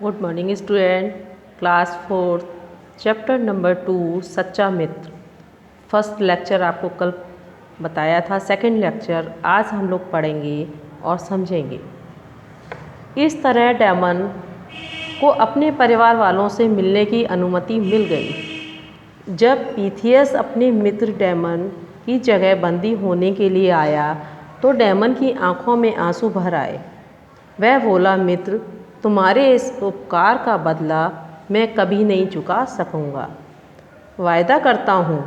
Good morning student. Class 4 chapter number 2 सच्चा मित्र। First lecture आपको कल बताया था। सेकंड लेक्चर आज हम लोग पढ़ेंगे और समझेंगे। इस तरह डेमन को अपने परिवार वालों से मिलने की अनुमति मिल गई। जब पीथियस अपने मित्र डेमन की जगह बंदी होने के लिए आया तो डेमन की आंखों में आंसू भर आए। वह बोला, मित्र, तुम्हारे इस उपकार का बदला मैं कभी नहीं चुका सकूंगा। वायदा करता हूँ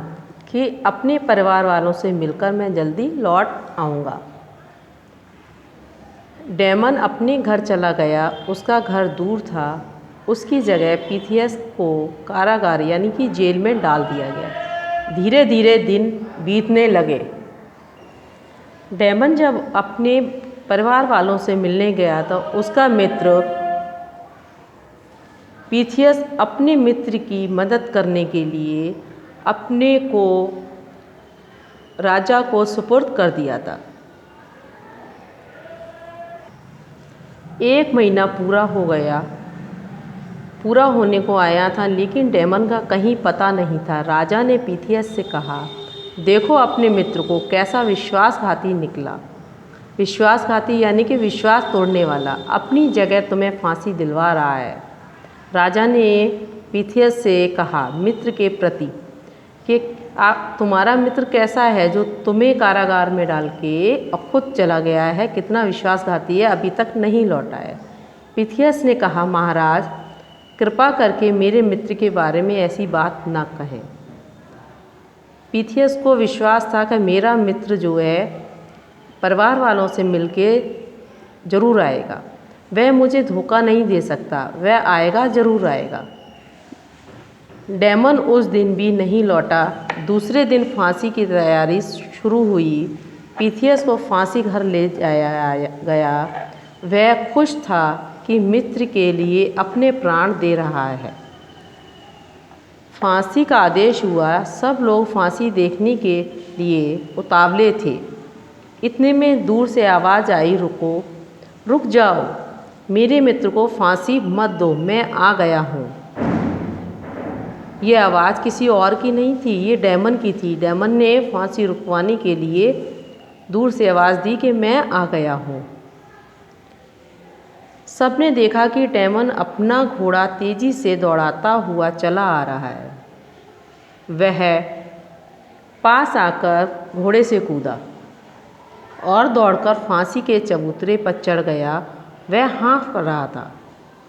कि अपने परिवार वालों से मिलकर मैं जल्दी लौट आऊँगा। डेमन अपने घर चला गया। उसका घर दूर था। उसकी जगह पीथियस को कारागार यानी कि जेल में डाल दिया गया। धीरे धीरे दिन बीतने लगे। डेमन जब अपने परिवार वालों से मिलने गया तो उसका मित्र पीथियस अपने मित्र की मदद करने के लिए अपने को राजा को सुपुर्द कर दिया था। 1 महीना पूरा होने को आया था, लेकिन डेमन का कहीं पता नहीं था। राजा ने पीथियस से कहा, देखो अपने मित्र को कैसा विश्वासघाती निकला। विश्वासघाती यानी कि विश्वास तोड़ने वाला अपनी जगह तुम्हें फांसी दिलवा रहा है। राजा ने पीथियस से कहा मित्र के प्रति कि तुम्हारा मित्र कैसा है जो तुम्हें कारागार में डाल के और खुद चला गया है, कितना विश्वासघाती है, अभी तक नहीं लौटा है। पीथियस ने कहा, महाराज कृपा करके मेरे मित्र के बारे में ऐसी बात ना कहें। पीथियस को विश्वास था कि मेरा मित्र जो है परिवार वालों से मिलके ज़रूर आएगा। वह मुझे धोखा नहीं दे सकता, वह आएगा, ज़रूर आएगा। डेमन उस दिन भी नहीं लौटा। दूसरे दिन फांसी की तैयारी शुरू हुई। पीथियस को फांसी घर ले जाया गया। वह खुश था कि मित्र के लिए अपने प्राण दे रहा है। फांसी का आदेश हुआ। सब लोग फांसी देखने के लिए उतावले थे। इतने में दूर से आवाज़ आई, रुक जाओ, मेरे मित्र को फांसी मत दो, मैं आ गया हूँ। ये आवाज़ किसी और की नहीं थी, ये डेमन की थी। डेमन ने फांसी रुकवाने के लिए दूर से आवाज़ दी कि मैं आ गया हूँ। सबने देखा कि डेमन अपना घोड़ा तेज़ी से दौड़ाता हुआ चला आ रहा है। वह पास आकर घोड़े से कूदा और दौड़कर फांसी के चबूतरे पर चढ़ गया। वह हाँफ रहा था,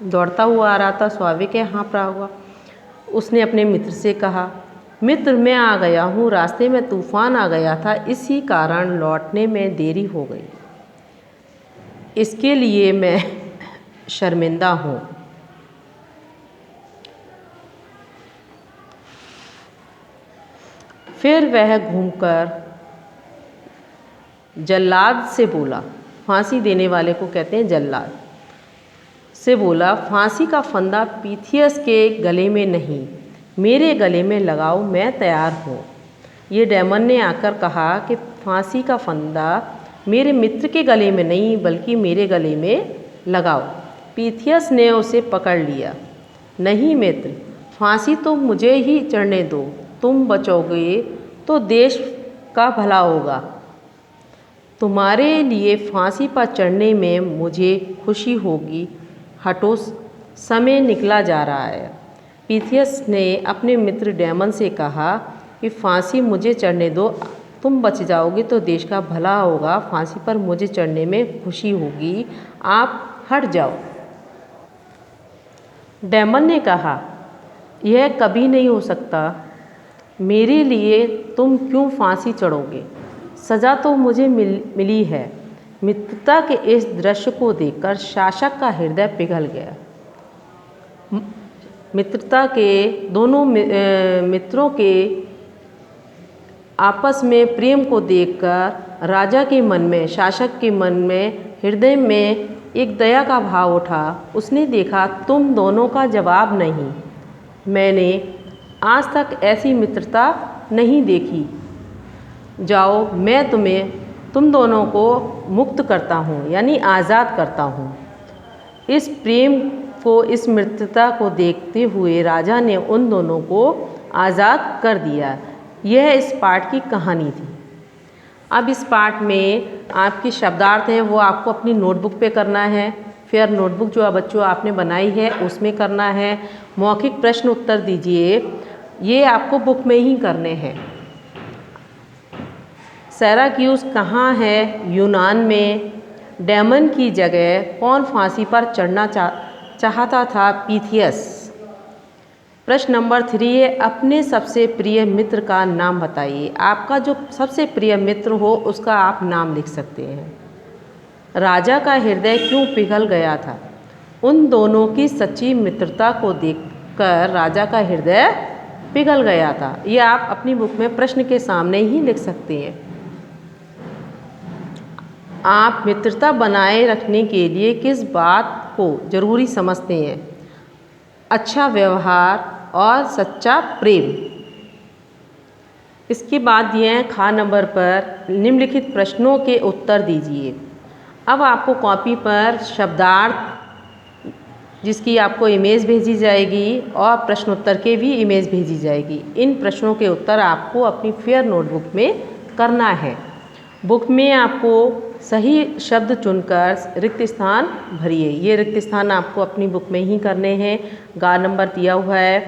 दौड़ता हुआ आ रहा था, स्वाभाविक है हाँफ रहा हुआ। उसने अपने मित्र से कहा, मित्र मैं आ गया हूँ, रास्ते में तूफान आ गया था, इसी कारण लौटने में देरी हो गई। इसके लिए मैं शर्मिंदा हूँ। फिर वह घूमकर जल्लाद से बोला, फांसी देने वाले को कहते हैं जल्लाद, से बोला, फांसी का फंदा पीथियस के गले में नहीं, मेरे गले में लगाओ, मैं तैयार हूँ। ये डेमन ने आकर कहा कि फांसी का फंदा मेरे मित्र के गले में नहीं बल्कि मेरे गले में लगाओ। पीथियस ने उसे पकड़ लिया। नहीं मित्र, फांसी तो मुझे ही चढ़ने दो, तुम बचोगे तो देश का भला होगा। तुम्हारे लिए फांसी पर चढ़ने में मुझे खुशी होगी। हटो, समय निकला जा रहा है। पीथियस ने अपने मित्र डेमन से कहा कि फांसी मुझे चढ़ने दो, तुम बच जाओगे तो देश का भला होगा। फांसी पर मुझे चढ़ने में खुशी होगी, आप हट जाओ। डेमन ने कहा, यह कभी नहीं हो सकता। मेरे लिए तुम क्यों फांसी चढ़ोगे? सज़ा तो मुझे मिली है। मित्रता के इस दृश्य को देखकर शासक का हृदय पिघल गया। मित्रता के दोनों मित्रों के आपस में प्रेम को देखकर राजा के मन में, शासक के मन में, हृदय में एक दया का भाव उठा। उसने देखा, तुम दोनों का जवाब नहीं। मैंने आज तक ऐसी मित्रता नहीं देखी। जाओ, मैं तुम दोनों को मुक्त करता हूँ, यानी आज़ाद करता हूँ। इस प्रेम को इस मित्रता को देखते हुए राजा ने उन दोनों को आज़ाद कर दिया। यह इस पाठ की कहानी थी। अब इस पाठ में आपकी शब्दार्थ हैं वो आपको अपनी नोटबुक पे करना है। फिर नोटबुक जो बच्चों आपने बनाई है उसमें करना है। मौखिक प्रश्न उत्तर दीजिए, ये आपको बुक में ही करने हैं। सिराक्यूस कहाँ है? यूनान में। डेमन की जगह कौन फांसी पर चढ़ना चाहता था? पीथियस। प्रश्न नंबर 3 है, अपने सबसे प्रिय मित्र का नाम बताइए। आपका जो सबसे प्रिय मित्र हो उसका आप नाम लिख सकते हैं। राजा का हृदय क्यों पिघल गया था? उन दोनों की सच्ची मित्रता को देखकर राजा का हृदय पिघल गया था। ये आप अपनी बुक में प्रश्न के सामने ही लिख सकते हैं। आप मित्रता बनाए रखने के लिए किस बात को जरूरी समझते हैं? अच्छा व्यवहार और सच्चा प्रेम। इसके बाद दिए हैं खा नंबर पर निम्नलिखित प्रश्नों के उत्तर दीजिए। अब आपको कॉपी पर शब्दार्थ जिसकी आपको इमेज भेजी जाएगी और प्रश्नोत्तर के भी इमेज भेजी जाएगी। इन प्रश्नों के उत्तर आपको अपनी फेयर नोटबुक में करना है। बुक में आपको सही शब्द चुनकर रिक्त स्थान भरिए। ये रिक्त स्थान आपको अपनी बुक में ही करने हैं। गा नंबर दिया हुआ है।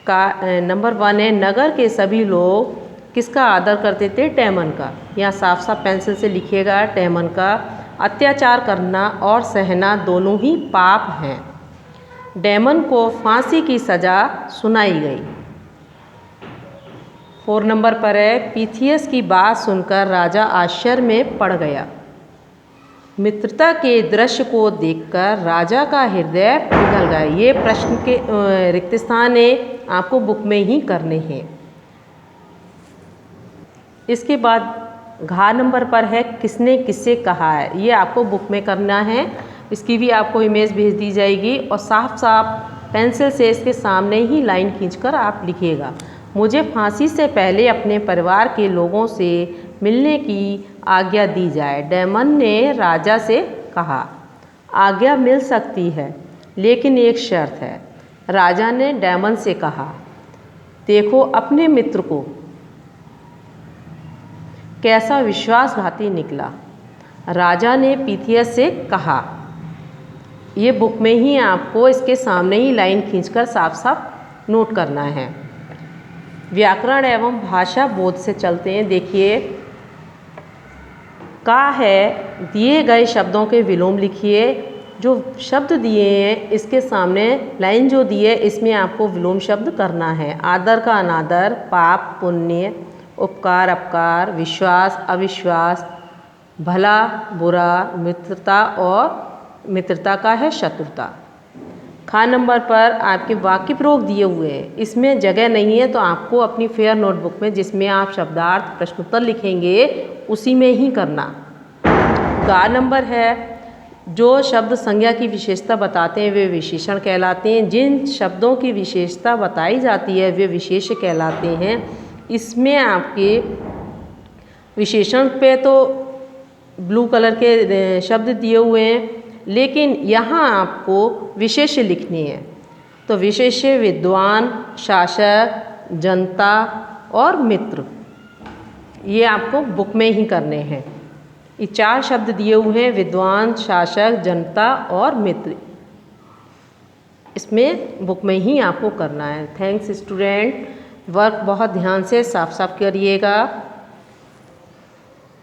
का नंबर 1 है, नगर के सभी लोग किसका आदर करते थे? डेमन का। यहाँ साफ साफ पेंसिल से लिखिएगा डेमन का। अत्याचार करना और सहना दोनों ही पाप हैं। डेमन को फांसी की सज़ा सुनाई गई। 4 नंबर पर है, पीथियस की बात सुनकर राजा आश्चर्य में पड़ गया। मित्रता के दृश्य को देखकर राजा का हृदय पिघल गया। ये प्रश्न के रिक्त स्थान है, आपको बुक में ही करने हैं। इसके बाद घा नंबर पर है, किसने किससे कहा है? ये आपको बुक में करना है। इसकी भी आपको इमेज भेज दी जाएगी और साफ साफ पेंसिल से इसके सामने ही लाइन खींचकर आप लिखिएगा। मुझे फांसी से पहले अपने परिवार के लोगों से मिलने की आज्ञा दी जाए। डेमन ने राजा से कहा। आज्ञा मिल सकती है लेकिन एक शर्त है। राजा ने डेमन से कहा, देखो अपने मित्र को कैसा विश्वासघाती निकला। राजा ने पीथियस से कहा। ये बुक में ही आपको इसके सामने ही लाइन खींचकर साफ साफ नोट करना है। व्याकरण एवं भाषा बोध से चलते हैं। देखिए, का है, दिए गए शब्दों के विलोम लिखिए। जो शब्द दिए हैं इसके सामने लाइन जो दी है इसमें आपको विलोम शब्द करना है। आदर का अनादर, पाप पुण्य, उपकार अपकार, विश्वास अविश्वास, भला बुरा, मित्रता और मित्रता का है शत्रुता। खा नंबर पर आपके वाक्य प्रयोग दिए हुए हैं, इसमें जगह नहीं है तो आपको अपनी फेयर नोटबुक में जिसमें आप शब्दार्थ प्रश्नोत्तर लिखेंगे उसी में ही करना। गा नंबर है, जो शब्द संज्ञा की विशेषता बताते हैं वे विशेषण कहलाते हैं। जिन शब्दों की विशेषता बताई जाती है वे विशेष कहलाते हैं। इसमें आपके विशेषण पे तो ब्लू कलर के शब्द दिए हुए हैं, लेकिन यहाँ आपको विशेष्य लिखनी है। तो विशेष्य विद्वान, शासक, जनता और मित्र, ये आपको बुक में ही करने हैं। ये 4 शब्द दिए हुए हैं, विद्वान, शासक, जनता और मित्र। इसमें बुक में ही आपको करना है। Thanks student. वर्क बहुत ध्यान से साफ साफ करिएगा।